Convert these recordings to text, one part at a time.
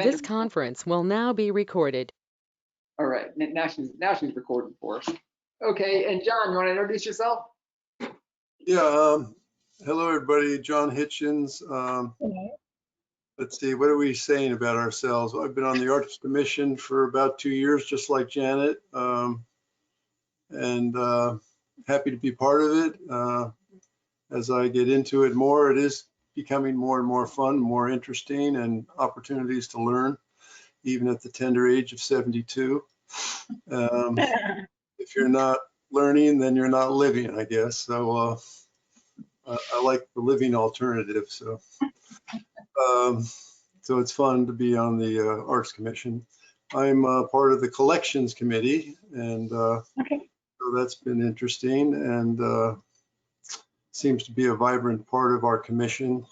This conference will now be recorded. All right, now she's recording for us. Okay, and John, you want to introduce yourself? Yeah, hello everybody, John Hitchens. Let's see, what are we saying about ourselves? I've been on the Arts Commission for about 2 years, just like Janet, and happy to be part of it. As I get into it more, it is becoming more and more fun, more interesting, and opportunities to learn, even at the tender age of 72. If you're not learning, then you're not living, I guess. So I like the living alternative. So so it's fun to be on the Arts Commission. I'm part of the Collections Committee, and so that's been interesting, and seems to be a vibrant part of our commission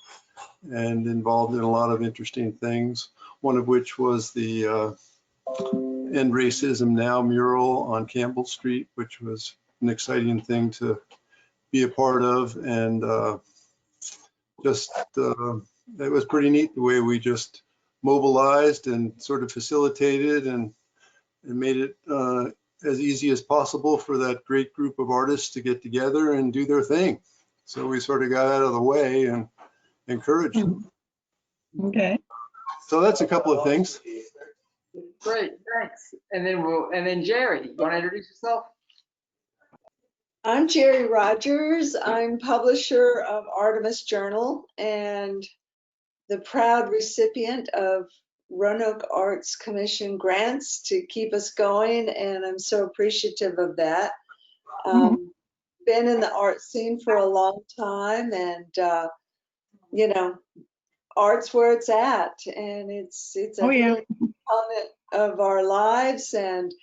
and involved in a lot of interesting things, one of which was the End Racism Now mural on Campbell Street, which was an exciting thing to be a part of, and it was pretty neat the way we just mobilized and sort of facilitated and made it as easy as possible for that great group of artists to get together and do their thing. So we sort of got out of the way and encouraged them. Okay. So that's a couple of things. Great, thanks. And then Jerry, you want to introduce yourself? I'm Jerry Rogers. I'm publisher of Artemis Journal and the proud recipient of Roanoke Arts Commission grants to keep us going, and I'm so appreciative of that. Been in the art scene for a long time, and you know, art's where it's at, and it's a really component of our lives, and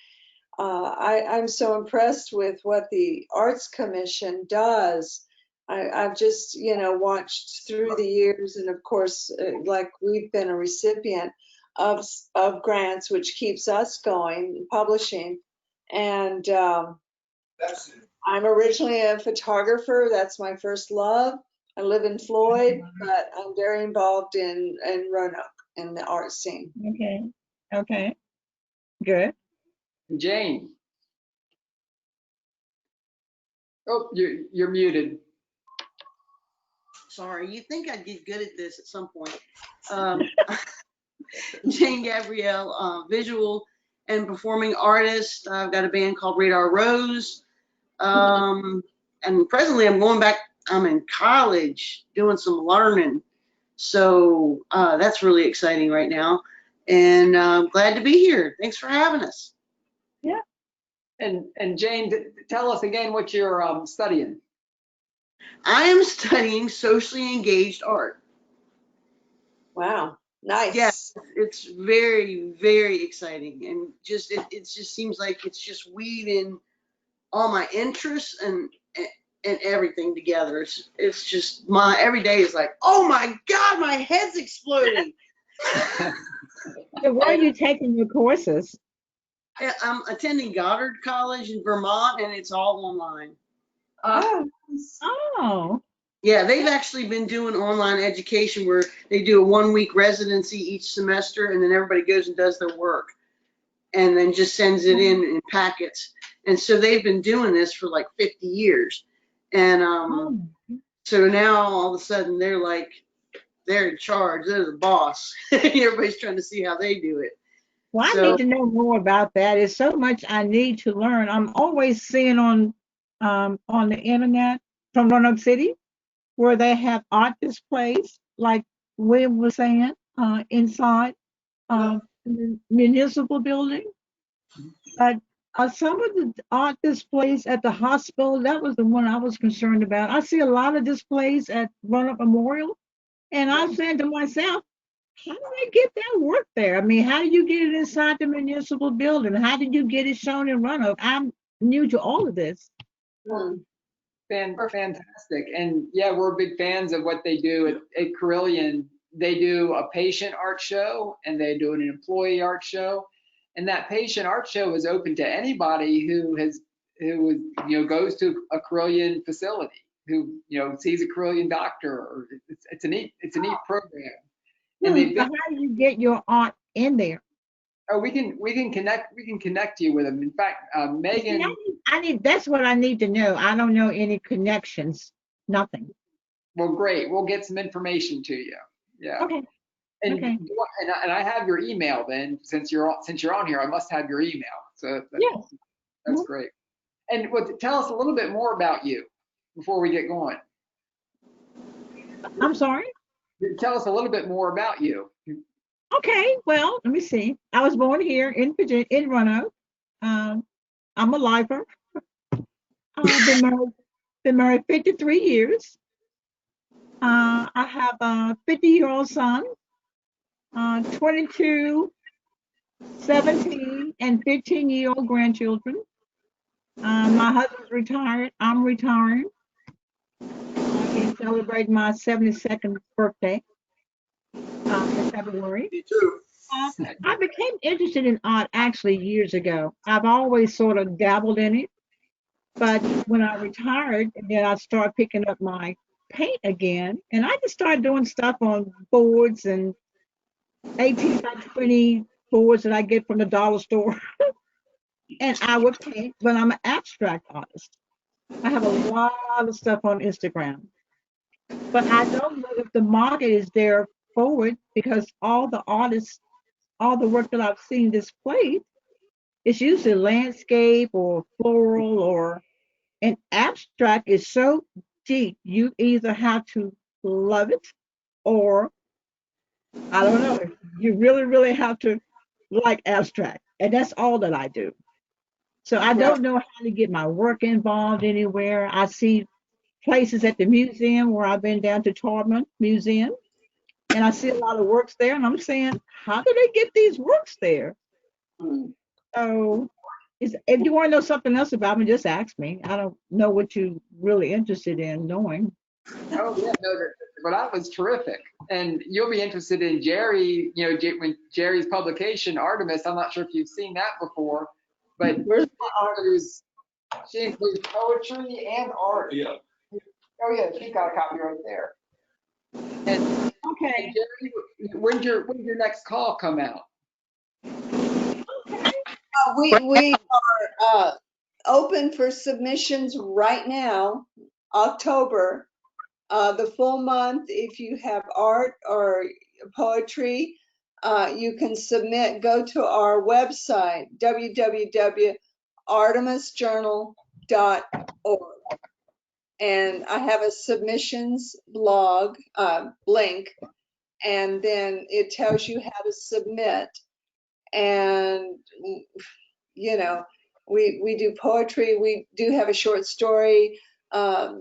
I'm so impressed with what the Arts Commission does. I've just, watched through the years, and of course, like we've been a recipient of grants, which keeps us going, publishing. And I'm originally a photographer. That's my first love. I live in Floyd, but I'm very involved in Roanoke in the art scene. Okay, good. Jane. Oh, you're muted. Sorry, you think I'd get good at this at some point. Jane Gabrielle, visual and performing artist. I've got a band called Radar Rose. And presently I'm in college doing some learning. So that's really exciting right now. And I'm glad to be here. Thanks for having us. Yeah. And Jane, tell us again what you're studying. I am studying socially engaged art. Wow, nice. Yes, it's very, very exciting, and just it just seems like it's just weaving all my interests and everything together. It's just every day is like, oh my God, my head's exploding. So where are you taking your courses? I'm attending Goddard College in Vermont, and it's all online. Oh. Yeah, they've actually been doing online education where they do a 1-week residency each semester, and then everybody goes and does their work and then just sends it in packets. And so they've been doing this for like 50 years. And so now all of a sudden they're in charge, they're the boss. Everybody's trying to see how they do it. Well, I need to know more about that. It's so much I need to learn. I'm always seeing on the internet from Roanoke City where they have art displays, like William was saying, inside the municipal building. But some of the art displays at the hospital, that was the one I was concerned about. I see a lot of displays at Roanoke Memorial, and I'm saying to myself, how do they get that work there? I mean, how do you get it inside the municipal building? How did you get it shown in Roanoke? I'm new to all of this. Fantastic. And yeah, we're big fans of what they do at Carillion. They do a patient art show and they do an employee art show. And that patient art show is open to anybody who goes to a Carillion facility, who sees a Carillion doctor. Or it's a neat program. And So how do you get your art in there. Oh, we can connect you with them. In fact, See, Megan. I need, that's what I need to know. I don't know any connections, nothing. Well, great. We'll get some information to you. Yeah. Okay, And okay. and I have your email then, since you're on here, I must have your email. So Yes. that's Mhm. great. And tell us a little bit more about you before we get going. I'm sorry. Tell us a little bit more about you. Okay, well, let me see. I was born here in Virginia, in Roanoke. Um, I'm a lifer. Been married 53 years. I have a 50-year-old son, 22, 17, and 15-year-old grandchildren. My husband's retired. I'm retiring. He's celebrating my 72nd birthday in February. Me too. I became interested in art actually years ago. I've always sort of dabbled in it, but when I retired, then I started picking up my paint again, and I just started doing stuff on boards and 18 by 20 boards that I get from the dollar store, and I would paint. But I'm an abstract artist. I have a lot of stuff on Instagram, but I don't know if the market is there for it because all the artists, all the work that I've seen displayed, it's usually landscape or floral or an abstract is so deep. You either have to love it or I don't know. You really, really have to like abstract. And that's all that I do. So I Well, don't know how to get my work involved anywhere. I see places at the museum where I've been down to Tarbman Museum and I see a lot of works there and I'm saying, how do they get these works there? So if you want to know something else about me, just ask me. I don't know what you're really interested in knowing. oh yeah, no, but that was terrific. And you'll be interested in Jerry, when Jerry's publication, Artemis, I'm not sure if you've seen that before, but Where's my art? she includes poetry and art. Yeah. Oh yeah, she's got a copy right there. And Okay. Jerry, when's your next call come out? We are open for submissions right now, October. The full month, if you have art or poetry, you can submit. Go to our website, www.artemisjournal.org. And I have a submissions blog link, and then it tells you how to submit. And we do poetry. We do have a short story, a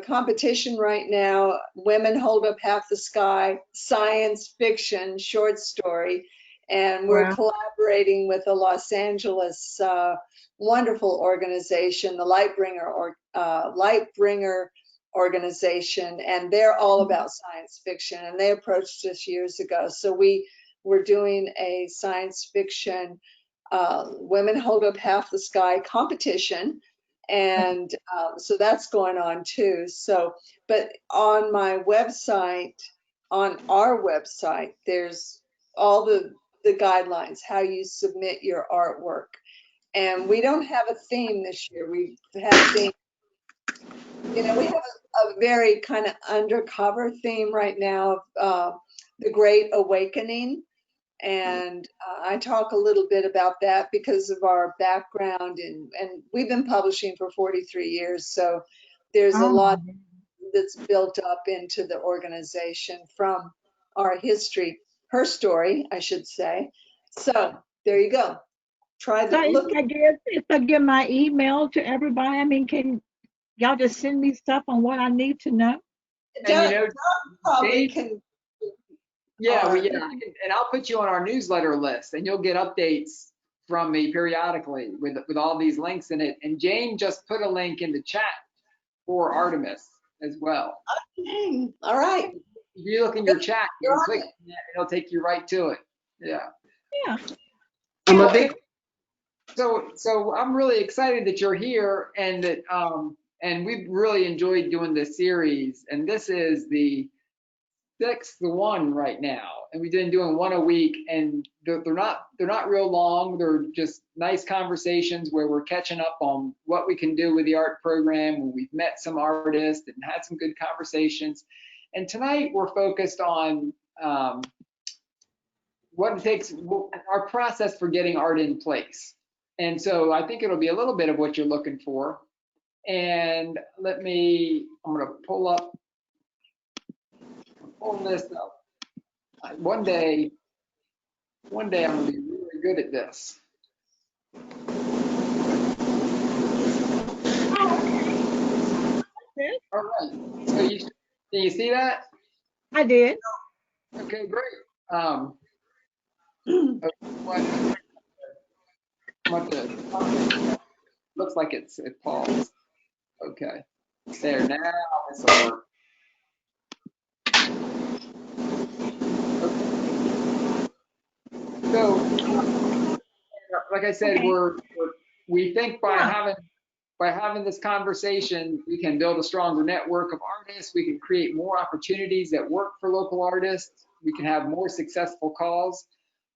competition right now. Women Hold Up Half the Sky, science fiction short story, and we're Wow. collaborating with a Los Angeles wonderful organization, the Lightbringer organization, and they're all about science fiction. And they approached us years ago, so we were doing a science fiction Women Hold Up Half the Sky competition. And so that's going on too. So, but on my website, on our website, there's all the guidelines, how you submit your artwork. And we don't have a theme this year. We've had a theme, we have a very kind of undercover theme right now of the Great Awakening. And I talk a little bit about that because of our background, and we've been publishing for 43 years. So there's a Oh, lot that's built up into the organization from our history, her story, I should say. So there you go. Try so the look. if I give my email to everybody, I mean, can y'all just send me stuff on what I need to know? And Probably Dave, can. yeah, and I'll put you on our newsletter list, and you'll get updates from me periodically with all these links in it. And Jane just put a link in the chat for Artemis as well. Okay. All right. If you look in your chat, you You're can on click, it. and it'll take you right to it. Yeah. Yeah. I'm a Okay. big, So I'm really excited that you're here, and that and we've really enjoyed doing this series. And this is the sixth one right now. and we've been doing one a week, and they're not real long. They're just nice conversations where we're catching up on what we can do with the art program, when we've met some artists and had some good conversations. And tonight we're focused on what it takes, our process for getting art in place. And so I think it'll be a little bit of what you're looking for. And I'm going to pull this up. One day I'm going to be really good at this. All right. So can you see that? I did. Okay, great. Looks like it paused. Okay. There, now it's over. Okay. So, like I said, Okay. we think by having this conversation, we can build a stronger network of artists. We can create more opportunities that work for local artists. We can have more successful calls,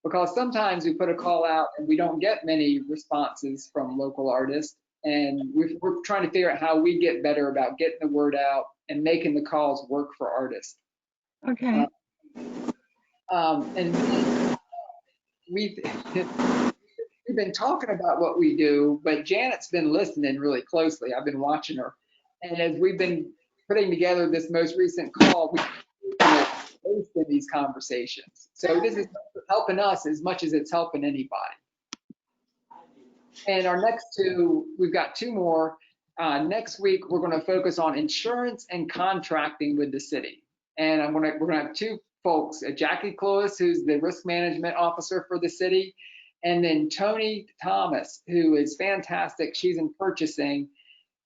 because sometimes we put a call out and we don't get many responses from local artists. And we're trying to figure out how we get better about getting the word out and making the calls work for artists. Okay. And we've been talking about what we do, but Janet's been listening really closely. I've been watching her. And as we've been putting together this most recent call, we've been in these conversations. So this is helping us as much as it's helping anybody. And our next two, we've got two more. Next week, we're going to focus on insurance and contracting with the city. And we're going to have two folks, Jackie Clois, who's the risk management officer for the city, and then Tony Thomas, who is fantastic. She's in purchasing.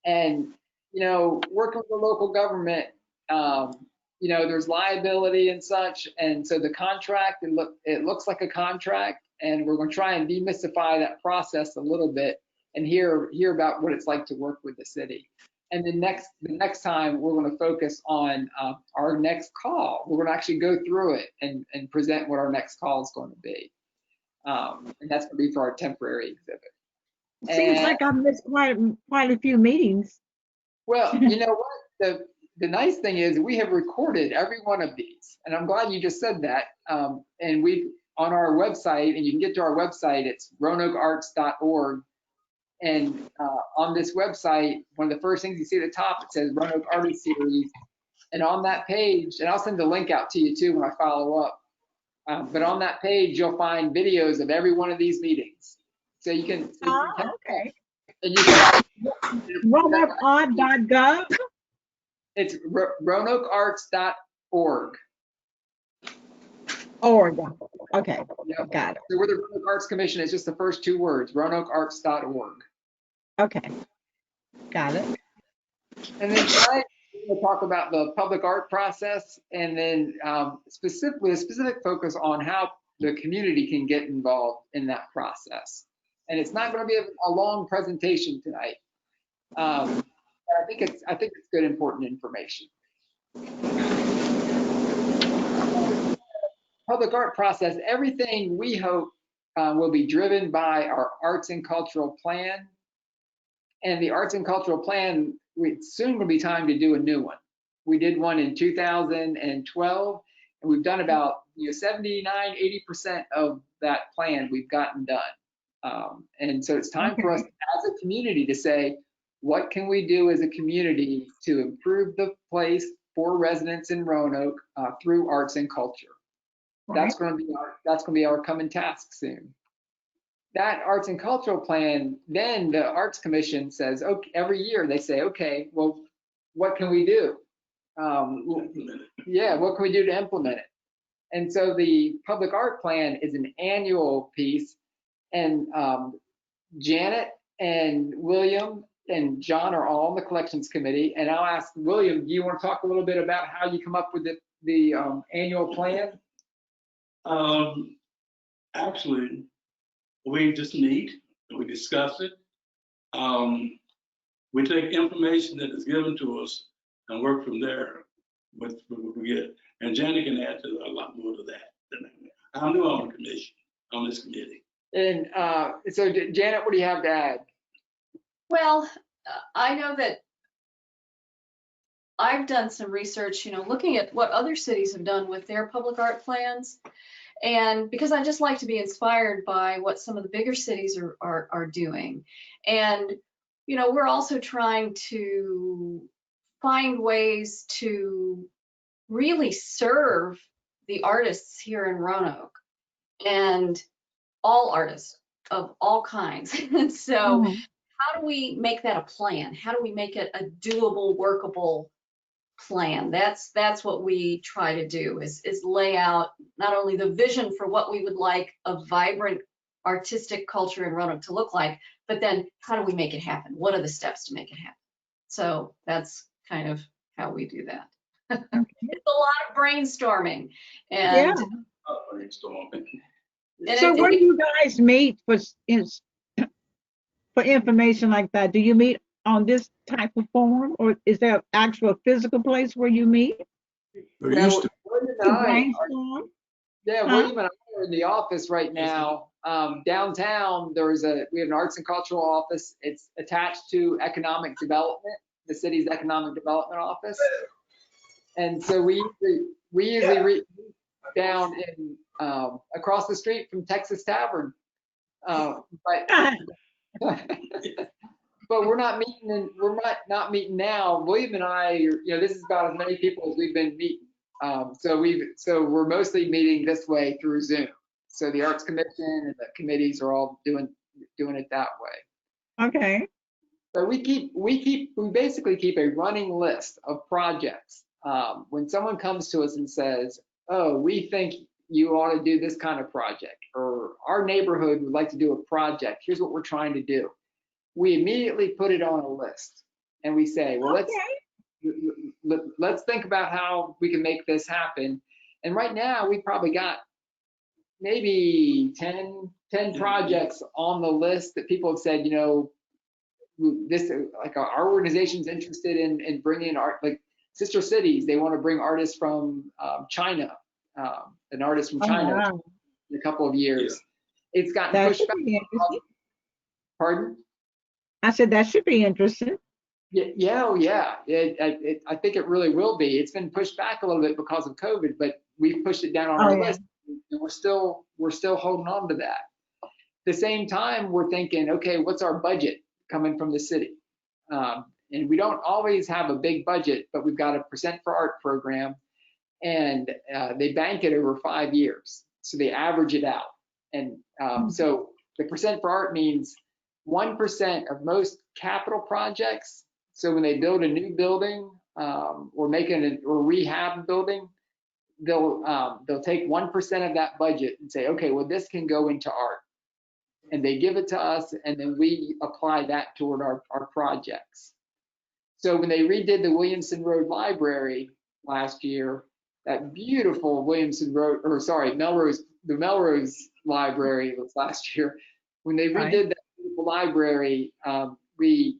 And, working with the local government, there's liability and such. And so the contract, it looks like a contract, and we're going to try and demystify that process a little bit and hear about what it's like to work with the city. And the next time we're going to focus on our next call. We're going to actually go through it and present what our next call is going to be. And that's going to be for our temporary exhibit. Seems like I've missed quite a few meetings. Well, you know what? The nice thing is we have recorded every one of these, and I'm glad you just said that. And we on our website, and you can get to our website. It's roanokearts.org. And on this website, one of the first things you see at the top, it says Roanoke Artist Series. And on that page, and I'll send the link out to you too when I follow up. But on that page, you'll find videos of every one of these meetings. So you can. Okay. And you can. RoanokeArt.gov. It's roanokearts.org. Okay. Yep. Got it. So we're the Roanoke Arts Commission. It's just the first two words, roanokearts.org. Okay. Got it. And then tonight, we're going to talk about the public art process, and then specifically a specific focus on how the community can get involved in that process. And it's not going to be a long presentation tonight. I think it's good, important information. Public art process, everything we hope will be driven by our arts and cultural plan. And the arts and cultural plan, it's soon going to be time to do a new one. We did one in 2012, and we've done about 79, 80% of that plan we've gotten done. And so it's time for us as a community to say, what can we do as a community to improve the place for residents in Roanoke through arts and culture? Right. That's going to be our coming task soon. That arts and cultural plan, then the Arts Commission says, okay, every year they say, okay, well, what can we do? What can we do to implement it? And so the public art plan is an annual piece, and Janet and William and John are all on the collections committee. And I'll ask William, do you want to talk a little bit about how you come up with the annual plan? Actually, we just meet and we discuss it. We take information that is given to us and work from there with what we get. And Janet can add to a lot more to that than I'm new on the commission, on this committee. And so Janet, what do you have to add? Well, I know that I've done some research, looking at what other cities have done with their public art plans. And because I just like to be inspired by what some of the bigger cities are doing. And, we're also trying to find ways to really serve the artists here in Roanoke and all artists of all kinds. And so how do we make that a plan? How do we make it a doable, workable plan? That's what we try to do is lay out not only the vision for what we would like a vibrant artistic culture in Roanoke to look like, but then how do we make it happen? What are the steps to make it happen? So that's kind of how we do that. It's a lot of brainstorming. And Yeah. Brainstorming. So where do you guys meet for information like that? Do you meet on this type of forum, or is there an actual physical place where you meet There used to, William to and I, brainstorm? yeah, Huh? William and I are in the office right now. Downtown, we have an arts and cultural office. It's attached to economic development, the city's economic development office. And so we usually reach down in across the street from Texas Tavern. But but we're not meeting not meeting now. William and I, this is about as many people as we've been meeting. So we're mostly meeting this way through Zoom. So the Arts Commission and the committees are all doing it that way. Okay. So we basically keep a running list of projects. When someone comes to us and says, "Oh, we think you ought to do this kind of project," or "Our neighborhood would like to do a project. Here's what we're trying to do." We immediately put it on a list and we say, "Well, let's think about how we can make this happen." And right now we probably got maybe 10 projects on the list that people have said, this, like, our organization's interested in bringing art, like Sister Cities. They want to bring artists from China, an artist from China. Wow. In a couple of years. Yeah. It's gotten That pushed should back. be interesting. Pardon? I said that should be interesting. Yeah, oh yeah. I think it really will be. It's been pushed back a little bit because of COVID, but we've pushed it down on our list. And we're still holding on to that. At the same time, we're thinking, okay, what's our budget coming from the city? And we don't always have a big budget, but we've got a % for art program, and they bank it over 5 years. So they average it out. And so the % for art means 1% of most capital projects. So when they build a new building or rehab a building, they'll take 1% of that budget and say, okay, well, this can go into art. And they give it to us, and then we apply that toward our projects. So when they redid the Williamson Road Library last year, that beautiful the Melrose Library was last year. When they redid that beautiful library, we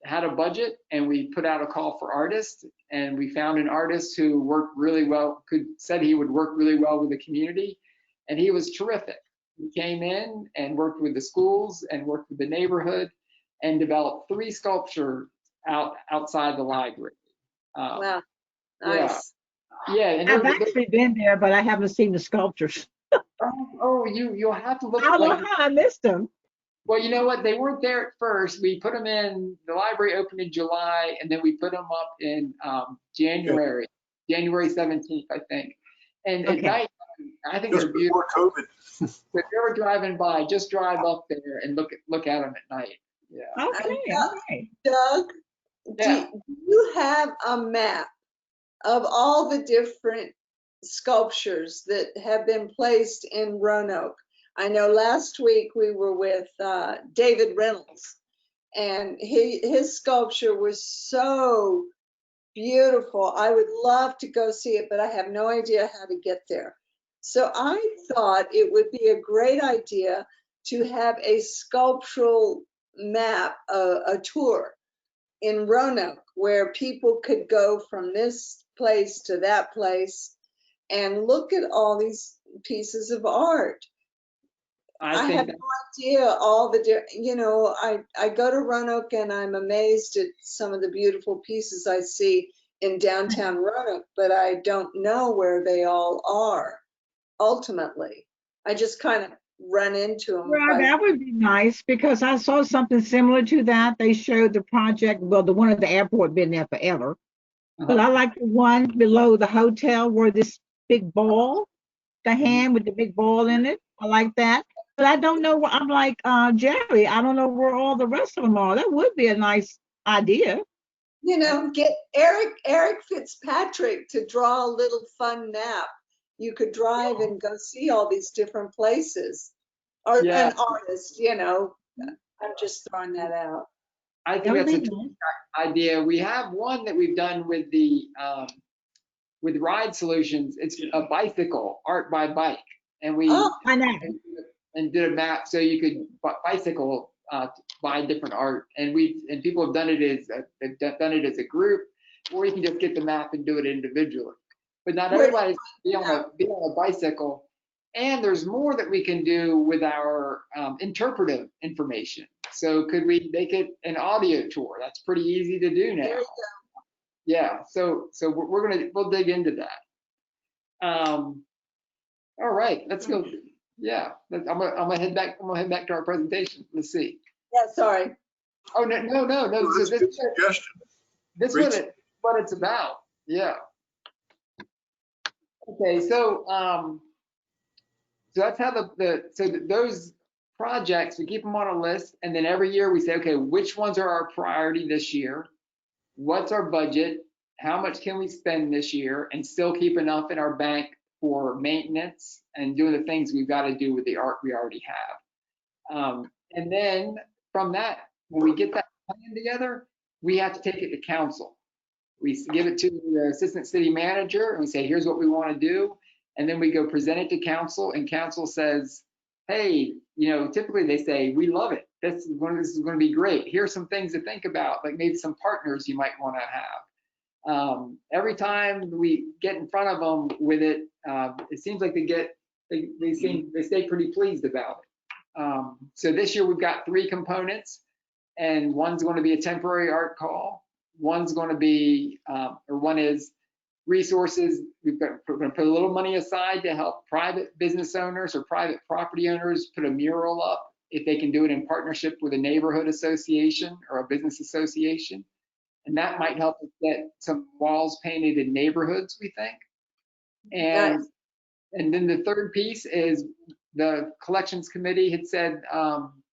had a budget, and we put out a call for artists, and we found an artist who worked really well, said he would work really well with the community, and he was terrific. He came in and worked with the schools and worked with the neighborhood and developed 3 sculptures outside the library. Wow, nice. Yeah, and I've actually been there, but I haven't seen the sculptures. You'll have to look. I don't know how I missed them. Well, you know what? They weren't there at first. We put them in. The library opened in July, and then we put them up in January 17th, I think. And at night, I think they're beautiful. Before COVID. If you're ever driving by, just drive up there and look at them at night. Yeah. Okay. Doug, Yeah. do you have a map of all the different sculptures that have been placed in Roanoke? I know last week we were with David Reynolds, and his sculpture was so beautiful. I would love to go see it, but I have no idea how to get there. So I thought it would be a great idea to have a sculptural map, a tour in Roanoke, where people could go from this place to that place and look at all these pieces of art. I I think have no idea all the, you know, I go to Roanoke and I'm amazed at some of the beautiful pieces I see in downtown Roanoke, but I don't know where they all are ultimately. I just kind of run into them Well, by, that would be nice because I saw something similar to that. They showed the project, well, the one at the airport been there forever. But I like the one below the hotel where this big ball, the hand with the big ball in it. I like that. But I don't know where, I'm like Jerry, I don't know where all the rest of them are. That would be a nice idea. you know, get Eric Fitzpatrick to draw a little fun map. You could drive and go see all these different places. Or Yeah. an artist, you know. I'm just throwing that out. I That think would that's be a nice. idea. We have one that we've done with the with Ride Solutions. It's a bicycle, art by bike, and we Oh, I know. and did a map so you could bicycle buy different art, and people have done it as they've done it as a group, or you can just get the map and do it individually. But not Where- everybody's be on a bicycle. And there's more that we can do with our interpretive information. So could we make it an audio tour? That's pretty easy to do now. there you Yeah. So we'll dig into that. All right. Let's go. Yeah. I'm gonna head back. I'm gonna head back to our presentation. Let's see. go. Yeah, sorry. Oh no. Oh, So that's a good suggestion. this Great. what it's about. Yeah. Okay. So so that's how those projects, we keep them on a list, and then every year we say, okay, which ones are our priority this year? What's our budget? How much can we spend this year and still keep enough in our bank for maintenance and doing the things we've got to do with the art we already have? And then from that, when we get that plan together, we have to take it to council. We give it to the assistant city manager and we say, here's what we want to do. And then we go present it to council, and council says, hey, you know, typically they say, we love it. This is going to be great. Here's some things to think about, like maybe some partners you might want to have. Every time we get in front of them with it, it seems like they stay pretty pleased about it. So this year we've got 3 components, and one's going to be a temporary art call. One's going to be, or one is resources. We're going to put a little money aside to help private business owners or private property owners put a mural up if they can do it in partnership with a neighborhood association or a business association. And that might help us get some walls painted in neighborhoods, we think. And, Nice. and then the third piece is the collections committee had said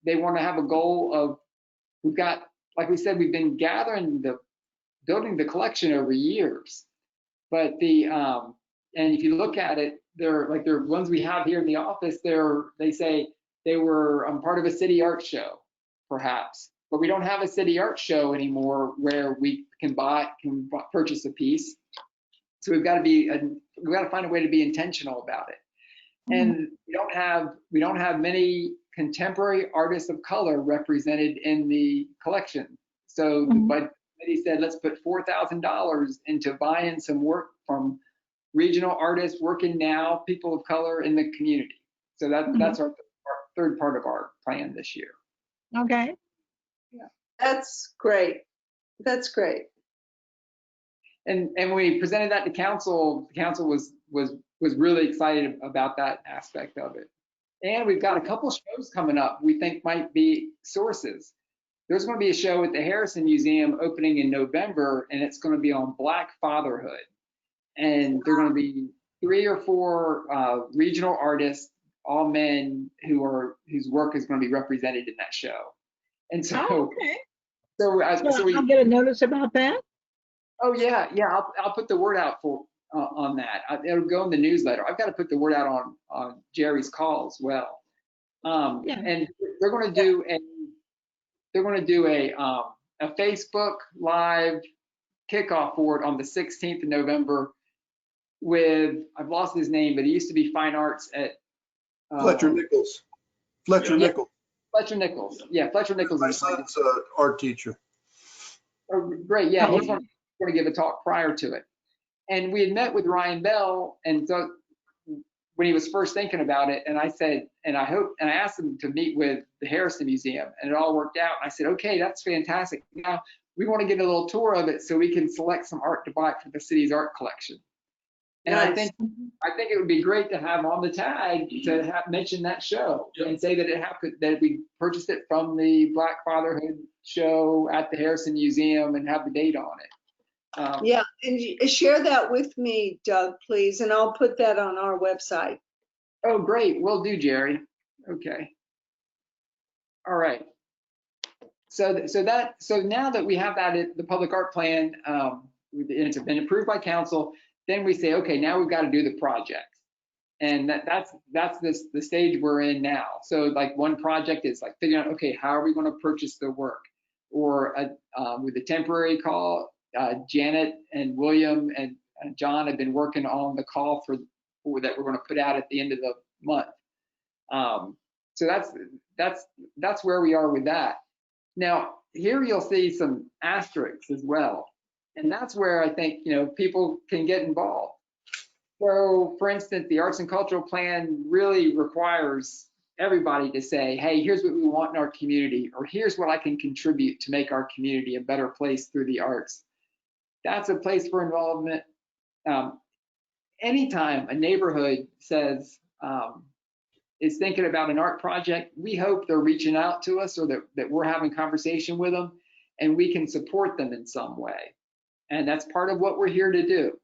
they want to have a goal of, we've got, like we said, we've been building the collection over years. But and if you look at it, they're ones we have here in the office, they say they were part of a city art show, perhaps. But we don't have a city art show anymore where we can purchase a piece. So we've got to find a way to be intentional about it. And we don't have many contemporary artists of color represented in the collection. So but he said, let's put $4,000 into buying some work from regional artists working now, people of color in the community. So that's our third part of our plan this year. Okay. That's great. That's great. And we presented that to council. The council was really excited about that aspect of it. And we've got a couple shows coming up we think might be sources. There's going to be a show at the Harrison Museum opening in November, and it's going to be on Black fatherhood. And there are going to be 3 or 4 regional artists, all men, whose work is going to be represented in that show. And so, okay. so I'll get a notice about that. Oh yeah. I'll put the word out on that. It'll go in the newsletter. I've got to put the word out on Jerry's call as well. And they're going to do a Facebook Live kickoff for it on the 16th of November with, I've lost his name, but he used to be fine arts at Fletcher Nichols. Fletcher Nichols. Fletcher Nichols. Yeah, Fletcher Nichols. My son's art teacher. Oh, great. Yeah, he's going to give a talk prior to it. And we had met with Ryan Bell, and so when he was first thinking about it. And I said, and I asked him to meet with the Harrison Museum, and it all worked out. And I said, okay, that's fantastic. Now we want to get a little tour of it so we can select some art to buy for the city's art collection. And Nice. I think it would be great to have on the tag to have mention that show and say that it happened, that we purchased it from the Black Fatherhood show at the Harrison Museum and have the date on it. Yeah, and share that with me, Doug, please, and I'll put that on our website. Oh, great. Will do, Jerry. Okay. All right. So now that we have that, the public art plan, and it's been approved by council, then we say, okay, now we've got to do the projects. And that's the stage we're in now. So like one project is like figuring out, okay, how are we going to purchase the work? Or with the temporary call, Janet and William and John have been working on the call for that we're going to put out at the end of the month. So that's where we are with that. Now here you'll see some asterisks as well, and that's where I think people can get involved. So for instance, the arts and cultural plan really requires everybody to say, hey, here's what we want in our community, or here's what I can contribute to make our community a better place through the arts. That's a place for involvement. Anytime a neighborhood says, is thinking about an art project, we hope they're reaching out to us, or that we're having conversation with them and we can support them in some way. And that's part of what we're here to do.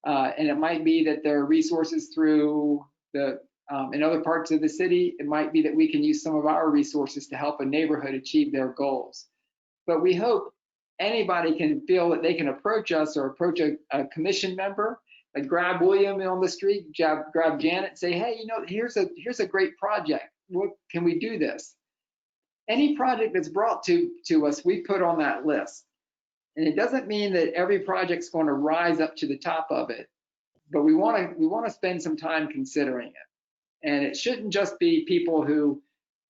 And it might be that there are resources through in other parts of the city. It might be that we can use some of our resources to help a neighborhood achieve their goals. But we hope anybody can feel that they can approach us or approach a commission member, like grab William on the street, grab Janet, say, hey, here's a great project. What can we do this? Any project that's brought to us, we put on that list. And it doesn't mean that every project's going to rise up to the top of it, but we want to spend some time considering it. And it shouldn't just be people who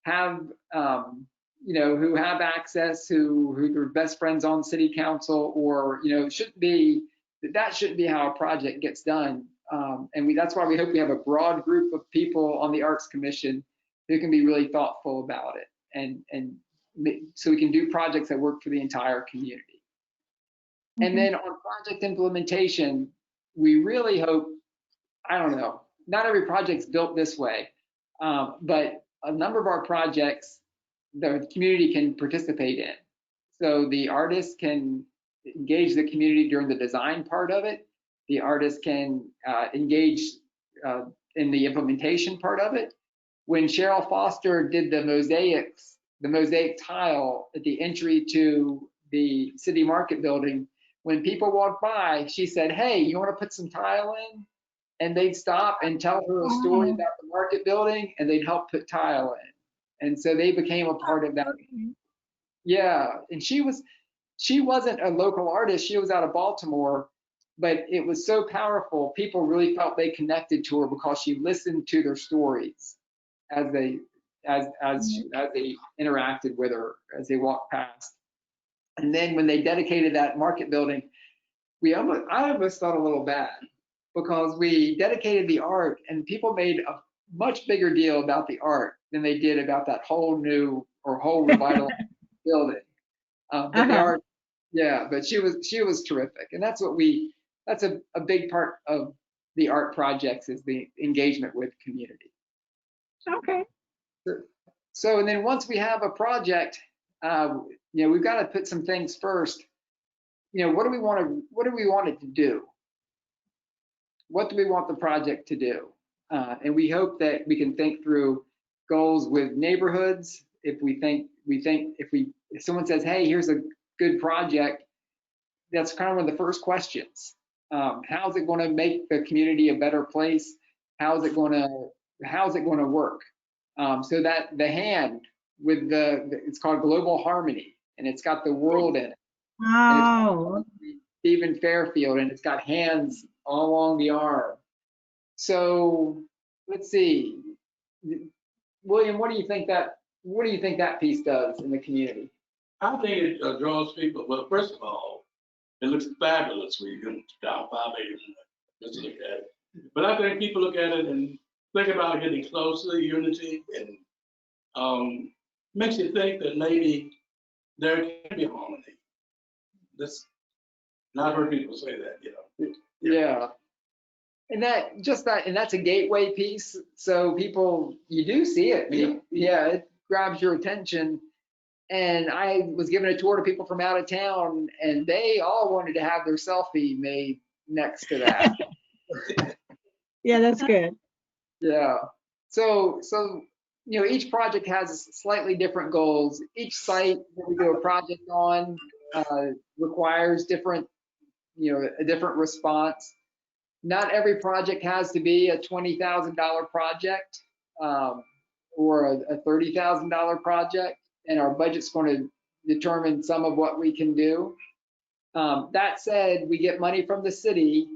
have who have access, who are best friends on city council, or that shouldn't be how a project gets done. And that's why we hope we have a broad group of people on the Arts Commission who can be really thoughtful about it, and so we can do projects that work for the entire community. And then on project implementation, we really hope, I don't know, not every project's built this way, but a number of our projects, the community can participate in. So the artists can engage the community during the design part of it. The artists can engage in the implementation part of it. When Cheryl Foster did the mosaic tile at the entry to the city market building, when people walked by, she said, hey, you want to put some tile in? And they'd stop and tell her a story about the market building, and they'd help put tile in. And so they became a part of that. Yeah, and she wasn't a local artist. She was out of Baltimore, but it was so powerful. People really felt they connected to her because she listened to their stories as they interacted with her, as they walked past. And then when they dedicated that market building, I almost felt a little bad, because we dedicated the art and people made a much bigger deal about the art than they did about that whole revitalized building. But the art, yeah, but she was terrific. And that's a big part of the art projects, is the engagement with community. Okay. So, and then once we have a project, we've got to put some things first. What do we want it to do? What do we want the project to do? And we hope that we can think through goals with neighborhoods. If someone says, hey, here's a good project, that's kind of one of the first questions. How's it going to make the community a better place? How's it going to work? So that the hand with it's called Global Harmony, and it's got the world in it. Oh. Stephen Fairfield, and it's got hands all along the arm. So let's see, William, what do you think that piece does in the community? I think it draws people. Well, first of all, it looks fabulous when you go down 580. Just look at it. But I think people look at it and think about getting closer to unity, and makes you think that maybe there can be harmony. This, and I've heard people say that, you know. Yeah. And that's a gateway piece. So people, you do see it. Yeah, it grabs your attention. And I was giving a tour to people from out of town, and they all wanted to have their selfie made next to that. Yeah, that's good. Yeah. So each project has slightly different goals. Each site that we do a project on requires different, a different response. Not every project has to be a $20,000 project or a $30,000 project, and our budget's going to determine some of what we can do. That said, we get money from the city,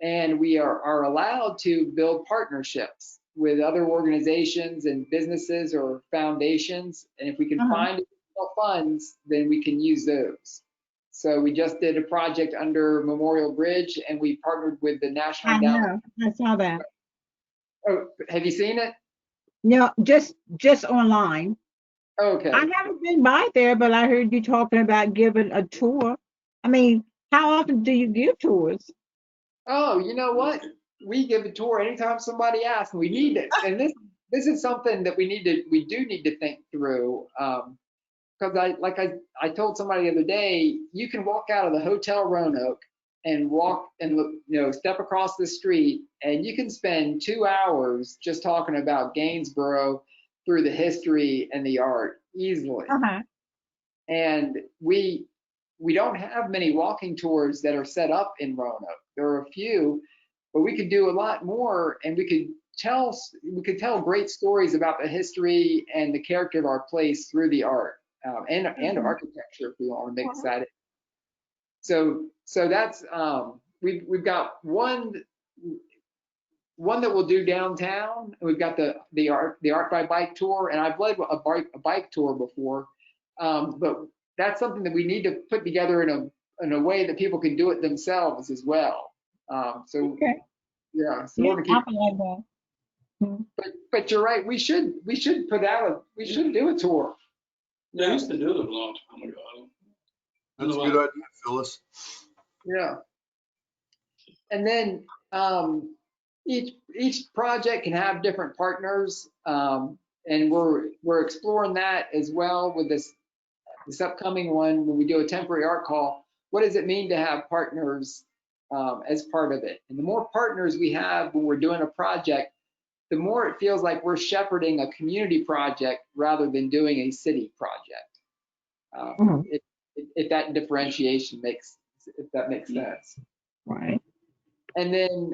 and we are allowed to build partnerships with other organizations and businesses or foundations. And if we can find additional funds, then we can use those. So we just did a project under Memorial Bridge, and we partnered with the National I Endowment. know. I saw that. Oh, have you seen it? No, just online. Okay. I haven't been by there, but I heard you talking about giving a tour. I mean, how often do you give tours? Oh, you know what? We give a tour anytime somebody asks. We need it, and this is something that we do need to think through. Because I told somebody the other day, you can walk out of the Hotel Roanoke and walk and look, step across the street, and you can spend 2 hours just talking about Gainsborough through the history and the art easily. And we don't have many walking tours that are set up in Roanoke. There are a few, but we could do a lot more, and we could tell great stories about the history and the character of our place through the art. And architecture, if we want to mix that in. So that's we've got one that we'll do downtown. We've got the art by bike tour, and I've led a bike tour before, but that's something that we need to put together in a way that people can do it themselves as well. Yeah, so we're gonna keep. But you're right. We should do a tour. Yeah, I used to do it a long time ago. That's a good idea, Phyllis. Yeah. And then each project can have different partners, and we're exploring that as well with this upcoming one. When we do a temporary art call, what does it mean to have partners as part of it? And the more partners we have when we're doing a project, the more it feels like we're shepherding a community project rather than doing a city project. If that differentiation makes sense. Right. And then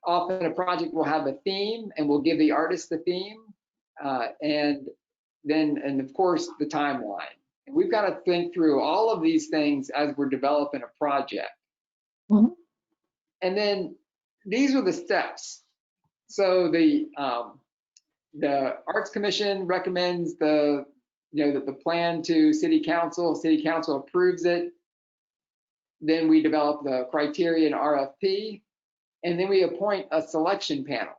often a project will have a theme, and we'll give the artist the theme, and of course the timeline. And we've got to think through all of these things as we're developing a project. And then these are the steps. So the Arts Commission recommends the plan to City Council. City Council approves it. Then we develop the criteria and RFP, and then we appoint a selection panel.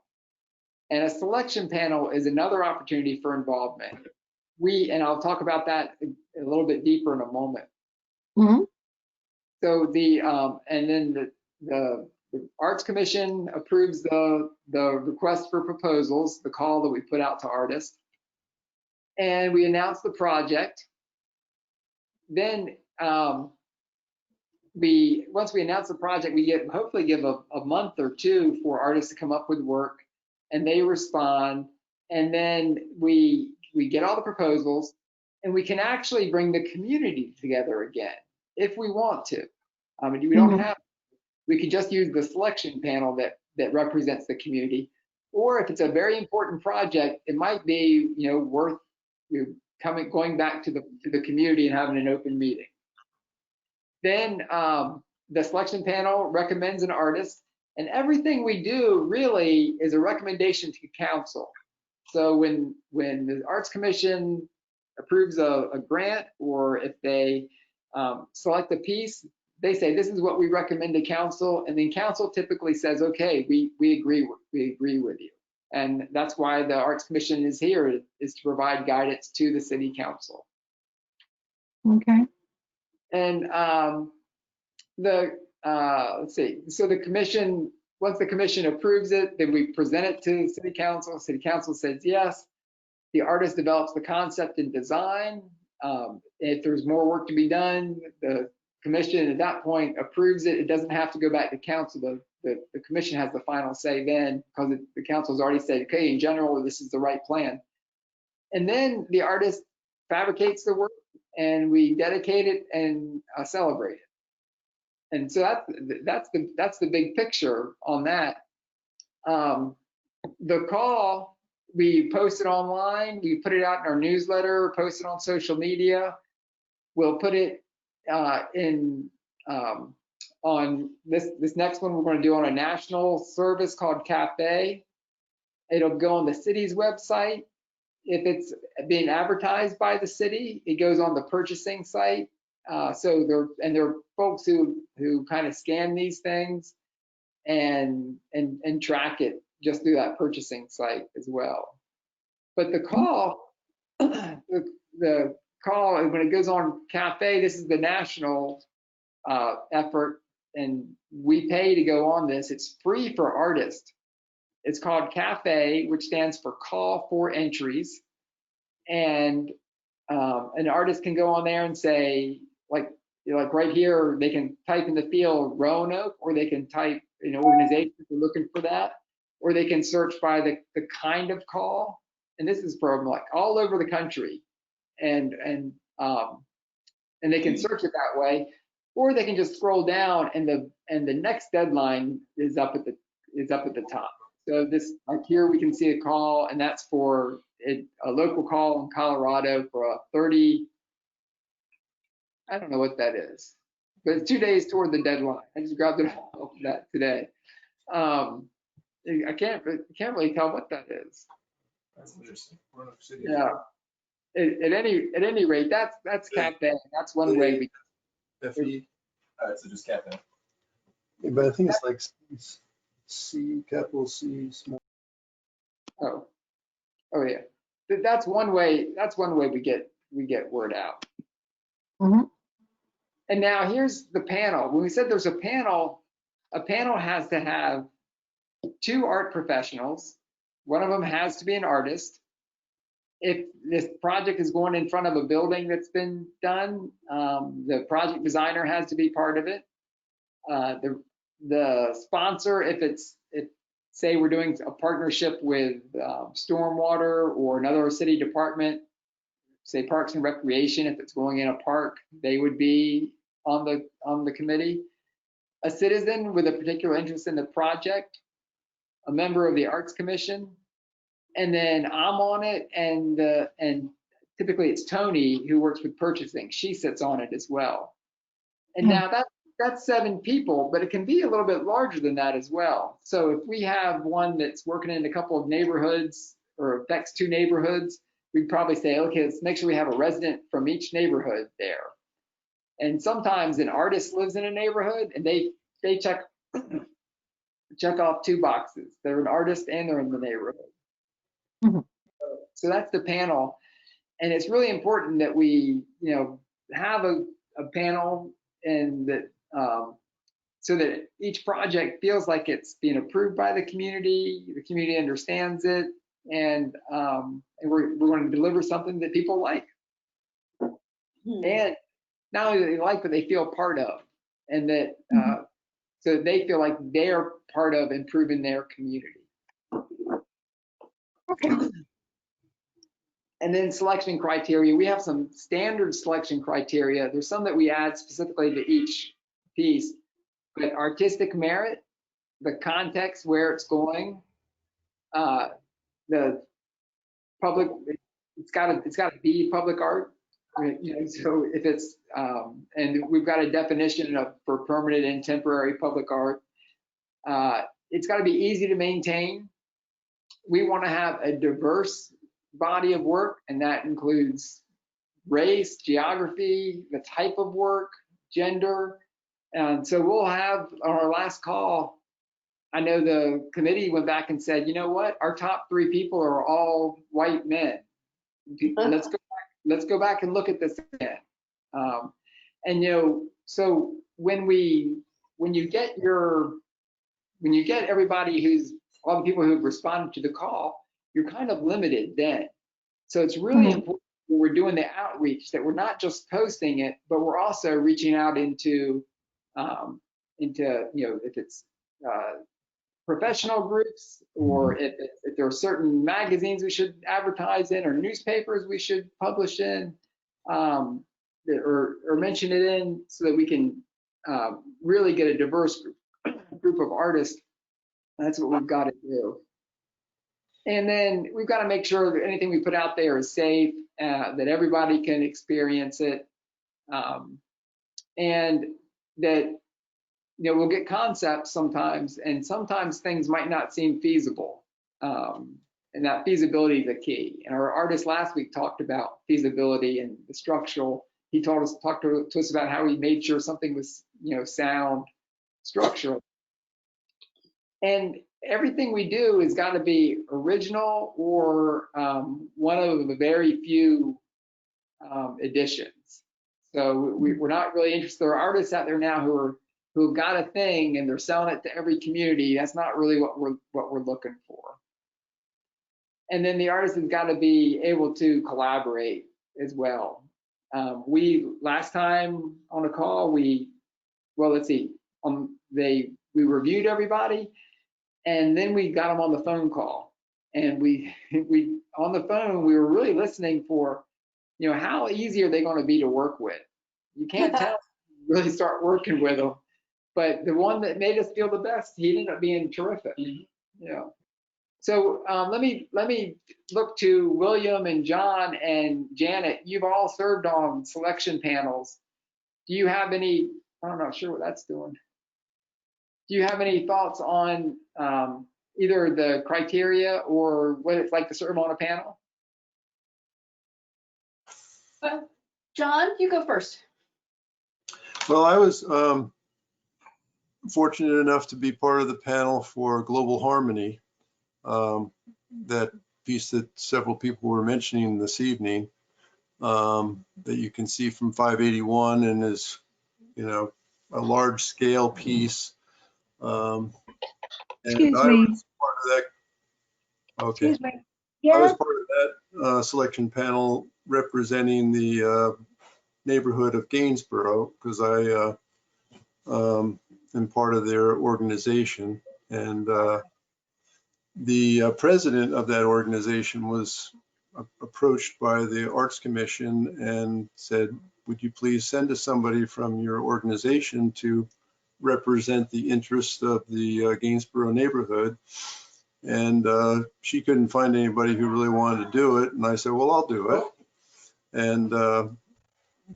And a selection panel is another opportunity for involvement. And I'll talk about that a little bit deeper in a moment. So and then the Arts Commission approves the request for proposals, the call that we put out to artists, and we announce the project. Then once we announce the project, we hopefully give a month or two for artists to come up with work, and they respond, and then we get all the proposals, and we can actually bring the community together again if we want to. We don't have. We could just use the selection panel that represents the community, or if it's a very important project, it might be worth going back to the community and having an open meeting. Then the selection panel recommends an artist, and everything we do really is a recommendation to council. So when the Arts Commission approves a grant, or if they select a piece, they say this is what we recommend to council, and then council typically says, okay, we agree with you. And that's why the Arts Commission is here, is to provide guidance to the city council. Okay. And let's see, so the commission, once the commission approves it, then we present it to the city council. City council says yes. The artist develops the concept and design. If there's more work to be done, the commission at that point approves it. It doesn't have to go back to council. The commission has the final say then, because the council's already said, okay, in general, this is the right plan. And then the artist fabricates the work and we dedicate it and celebrate it. And so that's the big picture on that. The call, we post it online, we put it out in our newsletter, post it on social media. We'll put it on this next one we're going to do on a national service called Cafe. It'll go on the city's website. If it's being advertised by the city, it goes on the purchasing site. So there are folks who kind of scan these things and track it just through that purchasing site as well. But the call, the call, when it goes on Cafe, this is the national effort, and we pay to go on this. It's free for artists. It's called Cafe, which stands for Call for Entries. And an artist can go on there and say, like right here, they can type in the field Roanoke, or they can type in organizations they're looking for that, or they can search by the kind of call. And this is from like all over the country. And they can search it that way, or they can just scroll down and the next deadline is up at the top. So this, like here, we can see a call, and that's for a local call in Colorado for a 30, I don't know what that is, but it's 2 days toward the deadline. I just grabbed it off that today. I can't really tell what that is. That's interesting. Yeah. At any rate, that's Cafe. That's one way we. FE. So just Cafe. Yeah, but I think it's like C, capital C, small. Oh yeah. That's one way. That's one way we get word out. Mm-hmm. And now here's the panel. When we said there's a panel has to have 2 art professionals. One of them has to be an artist. If this project is going in front of a building that's been done, the project designer has to be part of it. The sponsor, if say we're doing a partnership with Stormwater or another city department, say Parks and Recreation, if it's going in a park, they would be on the committee. A citizen with a particular interest in the project, a member of the Arts Commission, and then I'm on it, and typically it's Tony who works with purchasing. She sits on it as well. And now that's 7 people, but it can be a little bit larger than that as well. So if we have one that's working in a couple of neighborhoods or affects 2 neighborhoods, we'd probably say, okay, let's make sure we have a resident from each neighborhood there. And sometimes an artist lives in a neighborhood and they check off 2 boxes. They're an artist and they're in the neighborhood. Mm-hmm. So that's the panel. And it's really important that we, have a panel, and that so that each project feels like it's being approved by the community understands it, and we're going to deliver something that people like. And not only that they like, but they feel part of, and that so they feel like they're part of improving their community. Okay. And then selection criteria, we have some standard selection criteria. There's some that we add specifically to each piece, but artistic merit, the context where it's going, the public, it's got to be public art. So if it's and we've got a definition for permanent and temporary public art. It's got to be easy to maintain. We want to have a diverse body of work, and that includes race, geography, the type of work, gender. And so we'll have on our last call, I know the committee went back and said, you know what, our top 3 people are all white men. Let's go back and look at this again. And so when you get everybody all the people who've responded to the call, you're kind of limited then. So it's really important when we're doing the outreach that we're not just posting it, but we're also reaching out into if it's professional groups, or if there are certain magazines we should advertise in, or newspapers we should publish in, or mention it in, so that we can really get a diverse group of artists. That's what we've got to do. And then we've got to make sure that anything we put out there is safe, that everybody can experience it, and that we'll get concepts sometimes, and sometimes things might not seem feasible, and that feasibility is the key. And our artist last week talked about feasibility and the structural. He talked to us about how he made sure something was sound, structural, and everything we do has got to be original or one of the very few editions. So we're not really interested. There are artists out there now who've got a thing and they're selling it to every community. That's not really what we're looking for. And then the artist has got to be able to collaborate as well. Last time on the call, we reviewed everybody, and then we got them on the phone call, and we on the phone we were really listening for how easy are they going to be to work with. You can't tell really start working with them, but the one that made us feel the best, he ended up being terrific. So let me look to William and John and Janet. You've all served on selection panels. Do you have any? I'm not sure what that's doing. Do you have any thoughts on either the criteria or what it's like to serve on a panel? John, you go first. Well, I was fortunate enough to be part of the panel for Global Harmony, that piece that several people were mentioning this evening, that you can see from 581 and is, a large scale piece. Excuse I me. was part of that. Okay. Excuse me. Yeah. I was part of that selection panel representing the neighborhood of Gainsborough, because I am part of their organization. And the president of that organization was approached by the Arts Commission and said, would you please send us somebody from your organization to represent the interests of the Gainsborough neighborhood? And she couldn't find anybody who really wanted to do it. And I said, well, I'll do it. And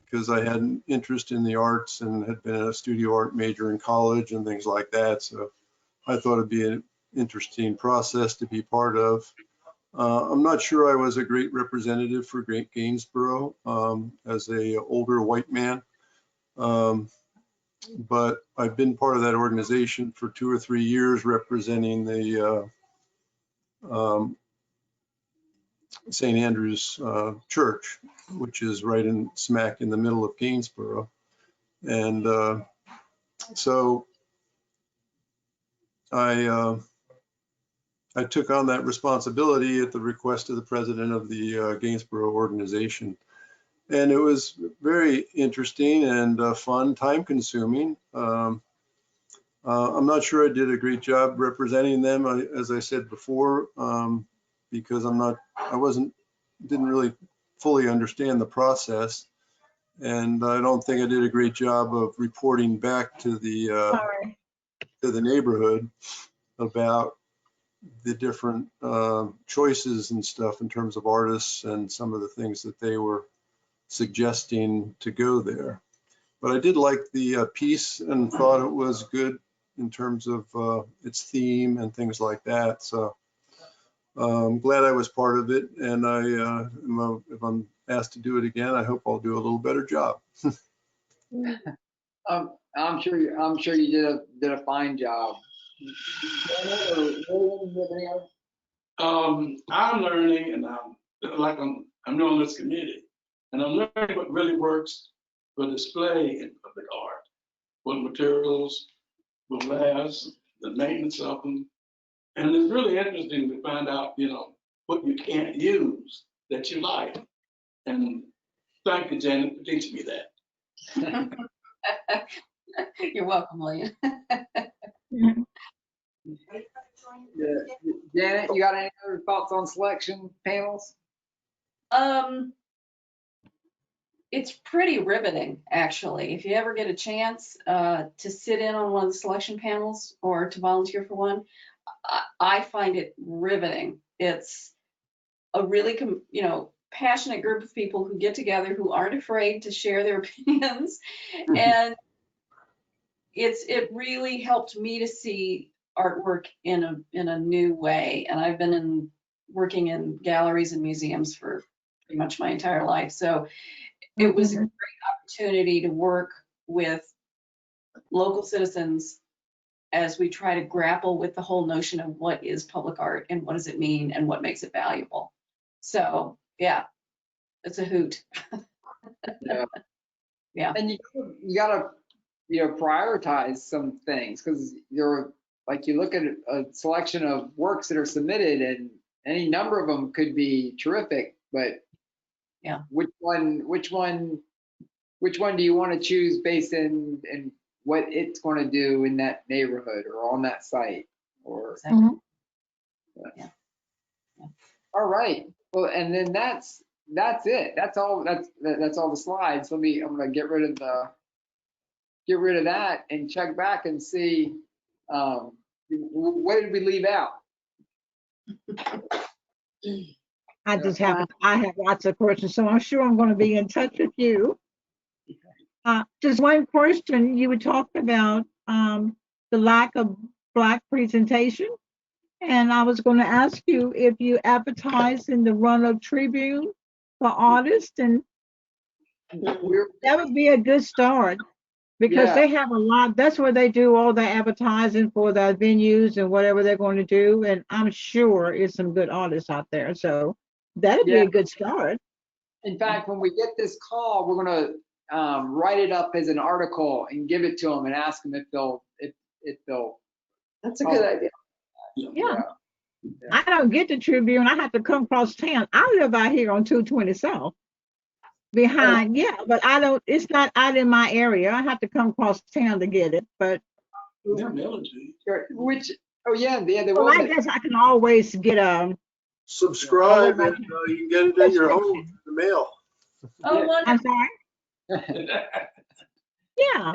because I had an interest in the arts and had been a studio art major in college and things like that. So I thought it'd be an interesting process to be part of. I'm not sure I was a great representative for Gainsborough as a older white man. But I've been part of that organization for 2 or 3 years, representing the St. Andrew's Church, which is right smack in the middle of Gainsborough. And so I took on that responsibility at the request of the president of the Gainsborough organization. And it was very interesting and fun, time consuming. I'm not sure I did a great job representing them, as I said before, because didn't really fully understand the process. And I don't think I did a great job of reporting back to the neighborhood about the different choices and stuff in terms of artists and some of the things that they were suggesting to go there. But I did like the piece and thought it was good in terms of its theme and things like that. So I'm glad I was part of it. And if I'm asked to do it again, I hope I'll do a little better job. I'm sure you did a fine job. Janet or William, you have any other? I'm learning, and I'm new on this committee, and I'm learning what really works for display in public art, what materials will last, the maintenance of them, and it's really interesting to find out, what you can't use that you like. And thank you, Janet, for teaching me that. You're welcome, William. Yeah. Janet, you got any other thoughts on selection panels? It's pretty riveting, actually. If you ever get a chance to sit in on one of the selection panels or to volunteer for one, I find it riveting. It's a really, passionate group of people who get together, who aren't afraid to share their opinions. And it really helped me to see artwork in a new way. And I've been working in galleries and museums for pretty much my entire life. So it was a great opportunity to work with local citizens as we try to grapple with the whole notion of what is public art and what does it mean and what makes it valuable. So yeah, it's a hoot. Yeah. Yeah. And you gotta prioritize some things, because you look at a selection of works that are submitted, and any number of them could be terrific, but yeah, which one do you want to choose based in what it's going to do in that neighborhood or on that site? Or exactly. Yeah. All right. Well, and then that's it. That's all the slides. I'm gonna get rid of that and check back and see what did we leave out? I have lots of questions, so I'm sure I'm going to be in touch with you. Just one question, you were talking about the lack of Black presentation, and I was going to ask you if you advertise in the Roanoke Tribune for artists, and that would be a good start, because they have a lot. That's where they do all the advertising for the venues and whatever they're going to do, and I'm sure it's some good artists out there, so that'd be a good start. In fact, when we get this call, we're going to write it up as an article and give it to them and ask them if they'll. That's a good idea. Yeah. I don't get the Tribune. I have to come across town. I live out here on 220 South. Behind, but I don't. It's not out in my area. I have to come across town to get it. But they will. Well, I guess I can always get subscribe, and you can get it at your home in the mail. Oh, I'm sorry. Yeah.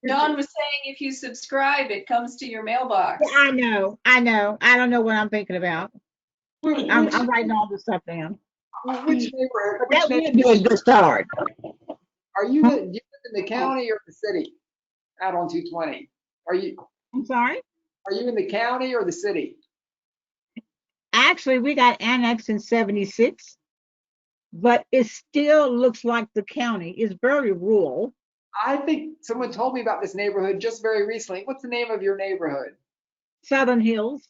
John was saying if you subscribe, it comes to your mailbox. Yeah, I know. I don't know what I'm thinking about. I'm writing all this stuff down. Which neighborhood? That would be a good start. Do you live in the county or the city? Out on 220. I'm sorry? Are you in the county or the city? Actually, we got annexed in 76, but it still looks like the county. It's very rural. I think someone told me about this neighborhood just very recently. What's the name of your neighborhood? Southern Hills.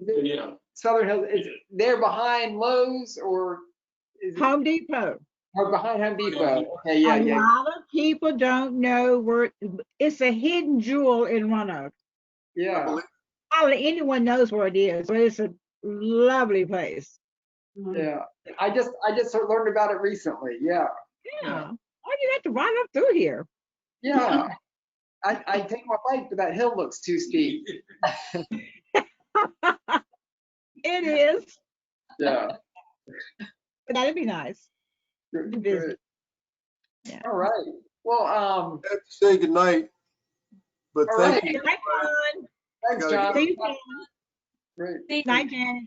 Yeah. Southern Hills. Is they're behind Lowe's, or is it Home Depot? Or behind Home Depot? Okay, yeah. A lot of people don't know where it's a hidden jewel in Roanoke. Yeah. Hardly anyone knows where it is, but it's a lovely place. Yeah. I just learned about it recently. Yeah. Yeah. Oh, you have to run up through here. Yeah. I take my bike, but that hill looks too steep. It is. Yeah. But that'd be nice. Good. Yeah. All right. Well, I have to say goodnight, but thank you. Good night, John. Thanks, John. See you, Great. Good night, Janet.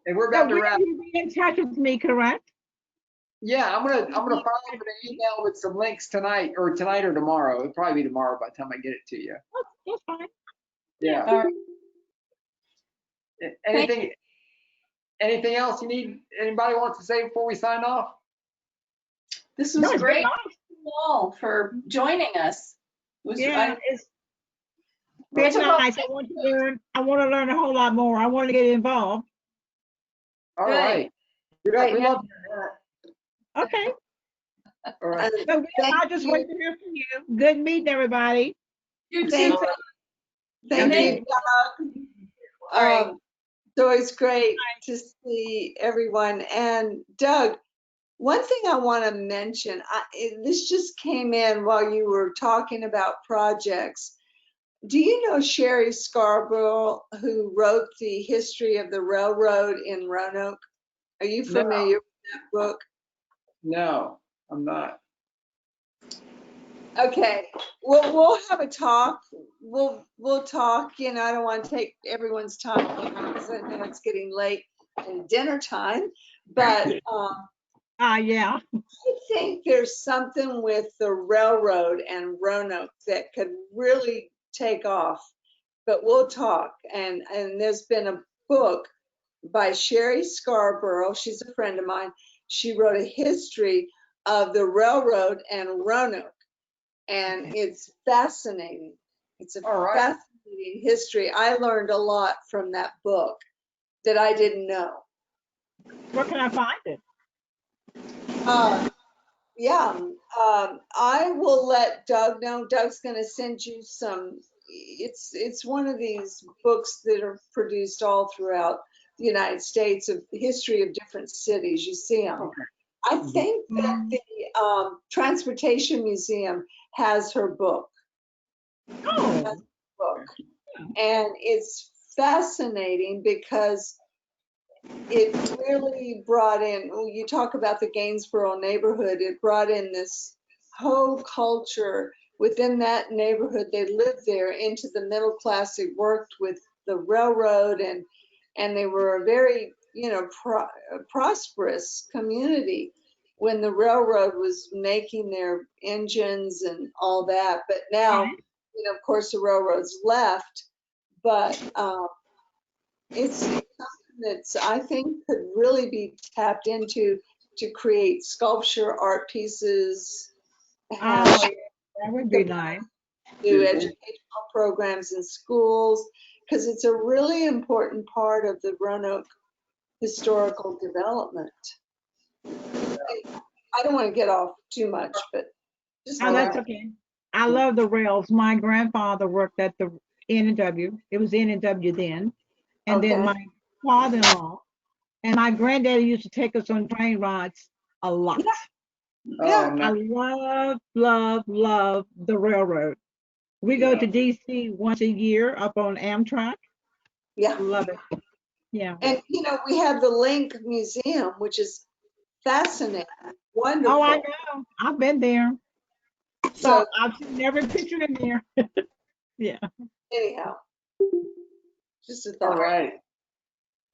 And we're about to wrap. You'll be in touch with me, correct? Yeah, I'm gonna find an email with some links tonight or tomorrow. It'll probably be tomorrow by the time I get it to you. That's fine. Yeah. All right. Anything else you need? Anybody wants to say before we sign off? This was great. Thank you all for joining us. Very It's a real- nice. I want to learn a whole lot more. I want to get involved. All Good. right. Right We now- love that. Okay. All right. So Thank I'll just you. wait to hear from you. Good meeting everybody. You Thank too. Thank Okay. you, Doug. All right. So it's great to see everyone. And Doug, one thing I want to mention, this just came in while you were talking about projects. Do you know Sherry Scarborough, who wrote the history of the railroad in Roanoke? Are you No. familiar with that book? No, I'm not. Okay, we'll have a talk. We'll talk. You know, I don't want to take everyone's time because I know it's getting late and dinner time. But Yeah. I think there's something with the railroad and Roanoke that could really take off. But we'll talk. And there's been a book by Sherry Scarborough. She's a friend of mine. She wrote a history of the railroad and Roanoke. And it's fascinating. It's a All right. fascinating history. I learned a lot from that book that I didn't know. Where can I find it? I will let Doug know. Doug's going to send you some. It's one of these books that are produced all throughout the United States of the history of different cities. You see them. Okay. I think that the Transportation Museum has her book. Oh. And it's fascinating because it really brought in, when you talk about the Gainesboro neighborhood, it brought in this whole culture within that neighborhood. They lived there into the middle class. They worked with the railroad and they were a very, prosperous community when the railroad was making their engines and all that. But now, of course, the railroads left, but it's something that's, I think, could really be tapped into to create sculpture, art pieces, Oh, yeah, that would be nice. do educational programs in schools, because it's a really important part of the Roanoke historical development. I don't want to get off too much, but just Oh, that's okay. I love the rails. My grandfather worked at the N&W. It was N&W then. And then Okay. my father-in-law and my granddaddy used to take us on train rides a lot. Yeah. I love the railroad. We go to DC once a year up on Amtrak. Yeah. Love it. Yeah. And we have the Link Museum, which is fascinating, wonderful. Oh, I know. I've been there. So I've seen every picture in there. Yeah. Anyhow, just a thought. All right.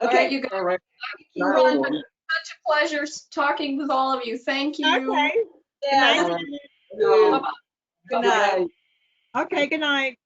All Okay. right, you guys. All right. You run. Such a pleasure talking with all of you. Thank you. Okay. Yeah. Good night. All right. Bye-bye. Good night. Okay, good night.